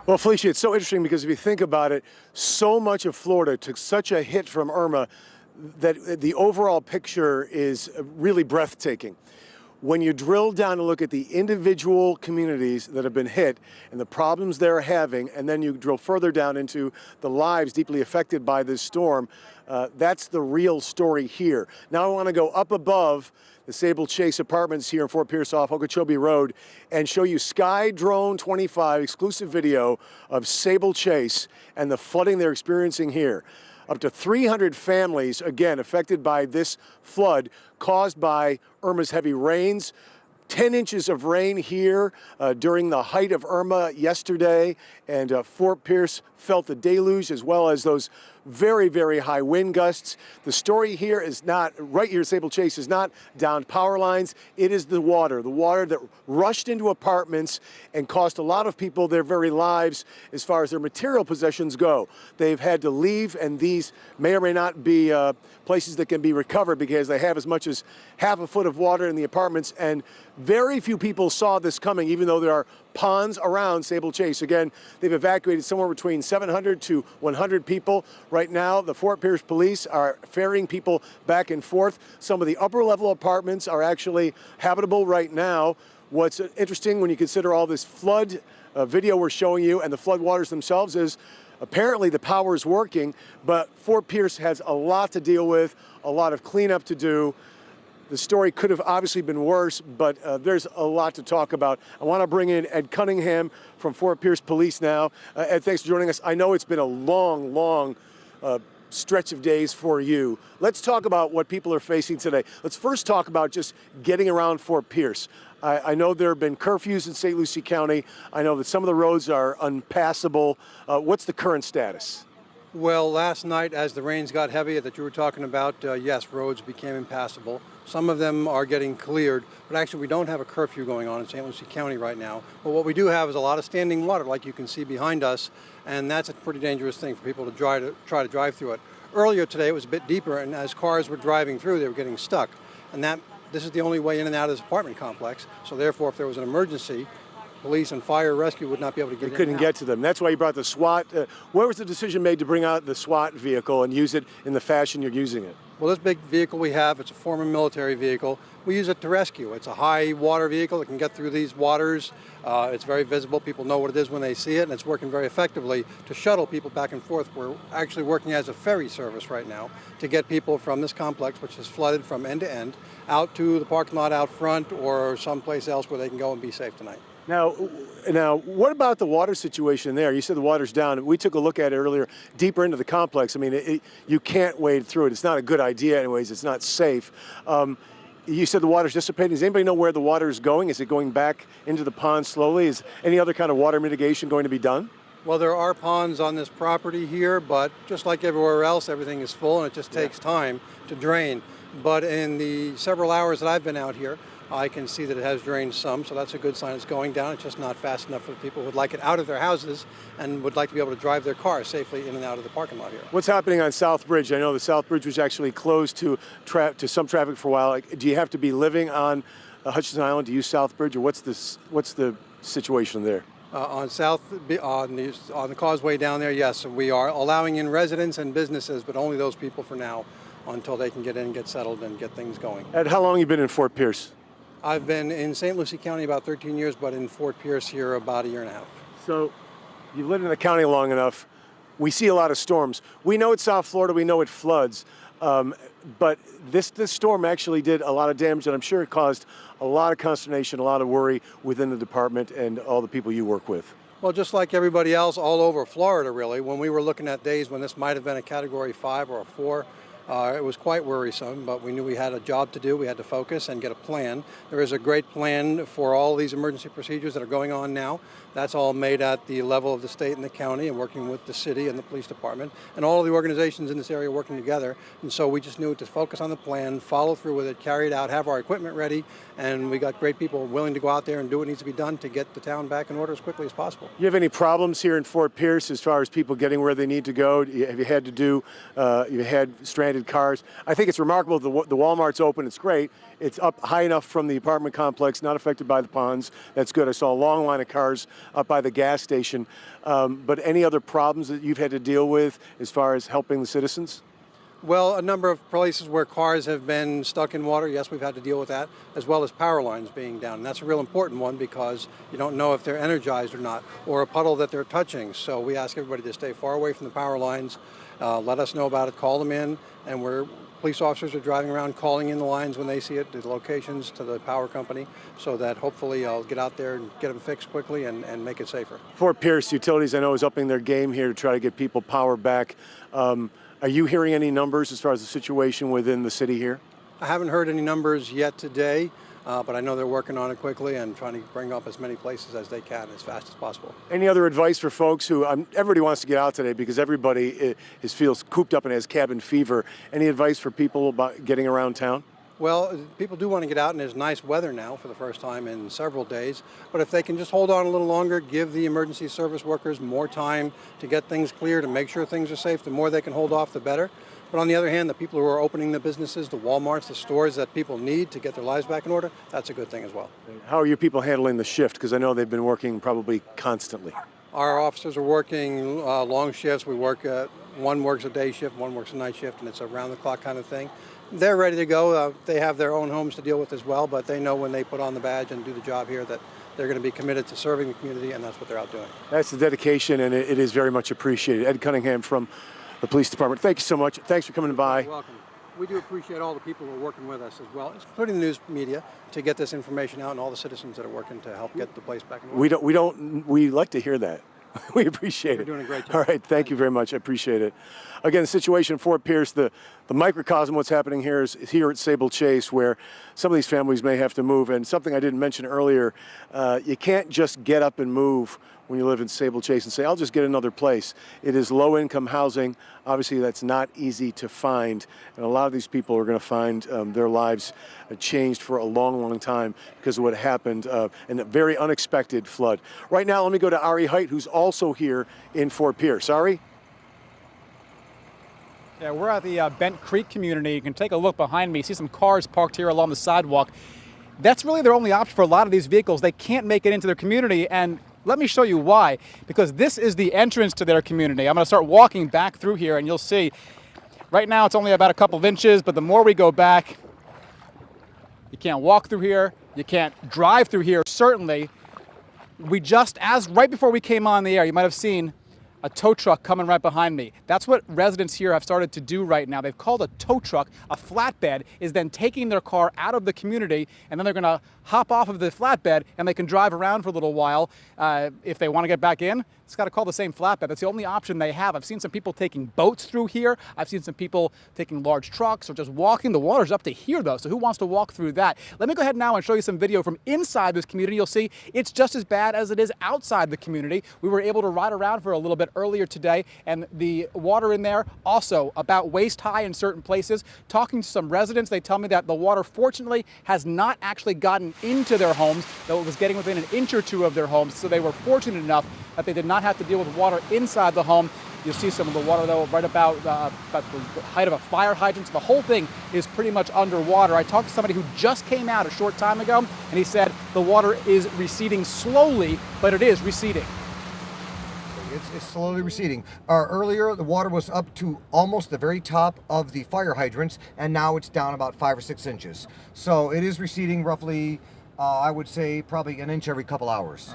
Well, Felicia, it's so interesting because if you think about it, so much of Florida took such a hit from Irma that the overall picture is really breathtaking. When you drill down and look at the individual communities that have been hit and the problems they're having, and then you drill further down into the lives deeply affected by this storm, that's the real story here. Now I want to go up above the Sable Chase Apartments here in Fort Pierce off Okeechobee Road and show you Sky Drone 25 exclusive video of Sable Chase and the flooding they're experiencing here. Up to 300 families, again, affected by this flood caused by Irma's heavy rains. 10 inches of rain here during the height of Irma yesterday, and Fort Pierce felt the deluge as well as those very, very high wind gusts. The story here is not, right here at Sable Chase, is not downed power lines. It is the water that rushed into apartments and cost a lot of people their very lives as far as their material possessions go. They've had to leave, and these may or may not be places that can be recovered because they have as much as half a foot of water in the apartments, and very few people saw this coming, even though there are ponds around Sable Chase. Again, they've evacuated somewhere between 700 to 100 people. Right now, the Fort Pierce police are ferrying people back and forth. Some of the upper level apartments are actually habitable right now. What's interesting when you consider all this flood video we're showing you and the flood waters themselves is apparently the power is working, but Fort Pierce has a lot to deal with, a lot of cleanup to do. The story could have obviously been worse, but there's a lot to talk about. I want to bring in Ed Cunningham from Fort Pierce Police now. Ed, thanks for joining us. I know it's been a long stretch of days for you. Let's talk about what people are facing today. Let's first talk about just getting around Fort Pierce. I know there have been curfews in St. Lucie County. I know that some of the roads are unpassable. What's the current status? Well, last night, as the rains got heavy that you were talking about, yes, roads became impassable. Some of them are getting cleared, but actually we don't have a curfew going on in St. Lucie County right now. But what we do have is a lot of standing water, like you can see behind us, and that's a pretty dangerous thing for people to try to drive through it. Earlier today, it was a bit deeper, and as cars were driving through, they were getting stuck. And this is the only way in and out of this apartment complex, so therefore, if there was an emergency, police and fire rescue would not be able to get in. They couldn't get to them. That's why you brought the SWAT. Where was the decision made to bring out the SWAT vehicle and use it in the fashion you're using it? Well, this big vehicle we have, it's a former military vehicle. We use it to rescue. It's a high water vehicle that can get through these waters. It's very visible. People know what it is when they see it, and it's working very effectively to shuttle people back and forth. We're actually working as a ferry service right now to get people from this complex, which is flooded from end to end, out to the parking lot out front or someplace else where they can go and be safe tonight. Now, what about the water situation there? You said the water's down. We took a look at it earlier, deeper into the complex. I mean, you can't wade through it. It's not a good idea anyways. It's not safe. You said the water's dissipating. Does anybody know where the water is going? Is it going back into the pond slowly? Is any other kind of water mitigation going to be done? Well, there are ponds on this property here, but just like everywhere else, everything is full and it just takes time to drain. But in the several hours that I've been out here, I can see that it has drained some, so that's a good sign it's going down. It's just not fast enough for the people who would like it out of their houses and would like to be able to drive their cars safely in and out of the parking lot here. What's happening on South Bridge? I know the South Bridge was actually closed to some traffic for a while. Do you have to be living on Hutchinson Island to use South Bridge, or what's the situation there? On the causeway down there, yes, we are allowing in residents and businesses, but only those people for now until they can get in, get settled, and get things going. Ed, how long have you been in Fort Pierce? I've been in St. Lucie County about 13 years, but in Fort Pierce here about a year and a half. So you've lived in the county long enough. We see a lot of storms. We know it's South Florida. We know it floods. But this storm actually did a lot of damage, and I'm sure it caused a lot of consternation, a lot of worry within the department and all the people you work with. Well, just like everybody else all over Florida, really, when we were looking at days when this might have been a Category 5 or a 4, it was quite worrisome, but we knew we had a job to do. We had to focus and get a plan. There is a great plan for all these emergency procedures that are going on now. That's all made at the level of the state and the county and working with the city and the police department and all of the organizations in this area working together. And so we just knew to focus on the plan, follow through with it, carry it out, have our equipment ready, and we got great people willing to go out there and do what needs to be done to get the town back in order as quickly as possible. You have any problems here in Fort Pierce as far as people getting where they need to go? Have you had stranded lighted cars. I think it's remarkable the Walmart's open. It's great. It's up high enough from the apartment complex, not affected by the ponds. That's good. I saw a long line of cars up by the gas station. But any other problems that you've had to deal with as far as helping the citizens? Well, a number of places where cars have been stuck in water, yes, we've had to deal with that, as well as power lines being down. And that's a real important one because you don't know if they're energized or not, or a puddle that they're touching. So we ask everybody to stay far away from the power lines, let us know about it, call them in, and police officers are driving around calling in the lines when they see it, the locations to the power company, so that hopefully I'll get out there and get them fixed quickly and make it safer. Fort Pierce Utilities, I know, is upping their game here to try to get people power back. Are you hearing any numbers as far as the situation within the city here? I haven't heard any numbers yet today, but I know they're working on it quickly and trying to bring up as many places as they can as fast as possible. Any other advice for folks who, everybody wants to get out today because everybody feels cooped up and has cabin fever. Any advice for people about getting around town? Well, people do want to get out, and there's nice weather now for the first time in several days. But if they can just hold on a little longer, give the emergency service workers more time to get things cleared and make sure things are safe, the more they can hold off, the better. But on the other hand, the people who are opening the businesses, the Walmarts, the stores that people need to get their lives back in order, that's a good thing as well. How are your people handling the shift? Because I know they've been working probably constantly. Our officers are working long shifts. One works a day shift, one works a night shift, and it's a round-the-clock kind of thing. They're ready to go. They have their own homes to deal with as well, but they know when they put on the badge and do the job here that they're going to be committed to serving the community, and that's what they're out doing. That's the dedication, and it is very much appreciated. Ed Cunningham from the police department. Thank you so much. Thanks for coming by. You're welcome. We do appreciate all the people who are working with us as well, including the news media, to get this information out, and all the citizens that are working to help get the place back in order. We like to hear that. We appreciate it. You're doing a great job. All right, thank you very much. I appreciate it. Again, the situation in Fort Pierce, the microcosm of what's happening here is here at Sable Chase, where some of these families may have to move. And something I didn't mention earlier, you can't just get up and move when you live in Sable Chase and say, I'll just get another place. It is low-income housing. Obviously, that's not easy to find. And a lot of these people are going to find their lives changed for a long, long time because of what happened in a very unexpected flood. Right now, let me go to Ari Height, who's also here in Fort Pierce. Ari? Yeah, we're at the Bent Creek community. You can take a look behind me. See some cars parked here along the sidewalk. That's really their only option for a lot of these vehicles. They can't make it into their community, and let me show you why. Because this is the entrance to their community. I'm going to start walking back through here, and you'll see. Right now, it's only about a couple of inches, but the more we go back, you can't walk through here. You can't drive through here. Certainly, right before we came on the air, you might have seen a tow truck coming right behind me. That's what residents here have started to do right now. They've called a tow truck. A flatbed is then taking their car out of the community, and then they're going to hop off of the flatbed, and they can drive around for a little while. If they want to get back in, it's got to call the same flatbed. That's the only option they have. I've seen some people taking boats through here. I've seen some people taking large trucks or just walking. The water's up to here, though, so who wants to walk through that? Let me go ahead now and show you some video from inside this community. You'll see it's just as bad as it is outside the community. We were able to ride around for a little bit earlier today, and the water in there also about waist high in certain places. Talking to some residents, they tell me that the water, fortunately, has not actually gotten into their homes, though it was getting within an inch or two of their homes, so they were fortunate enough that they did not have to deal with water inside the home. You'll see some of the water, though, right about the height of a fire hydrant. So the whole thing is pretty much underwater. I talked to somebody who just came out a short time ago, and he said the water is receding slowly, but it is receding. It's slowly receding. Earlier, the water was up to almost the very top of the fire hydrants, and now it's down about 5 or 6 inches. So it is receding roughly, I would say, probably an inch every couple hours.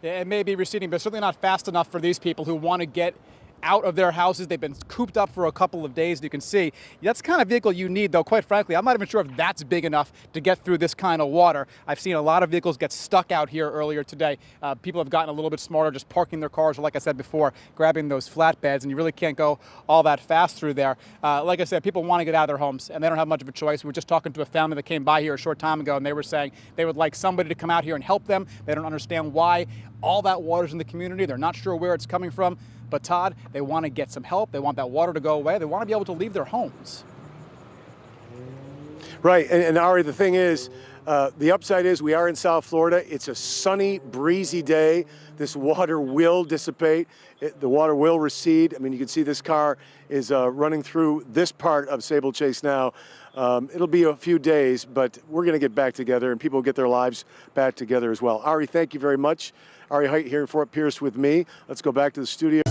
Yeah, it may be receding, but certainly not fast enough for these people who want to get out of their houses. They've been cooped up for a couple of days. You can see that's the kind of vehicle you need, though, quite frankly. I'm not even sure if that's big enough to get through this kind of water. I've seen a lot of vehicles get stuck out here earlier today. People have gotten a little bit smarter, just parking their cars, or like I said before, grabbing those flatbeds, and you really can't go all that fast through there. Like I said, people want to get out of their homes, and they don't have much of a choice. We were just talking to a family that came by here a short time ago, and they were saying they would like somebody to come out here and help them. They don't understand why all that water's in the community. They're not sure where it's coming from. But Todd, they want to get some help. They want that water to go away. They want to be able to leave their homes. Right, and Ari, the thing is, the upside is we are in South Florida. It's a sunny, breezy day. This water will dissipate. The water will recede. I mean, you can see this car is running through this part of Sable Chase now. It'll be a few days, but we're going to get back together, and people will get their lives back together as well. Ari, thank you very much. Ari Height here in Fort Pierce with me. Let's go back to the studio.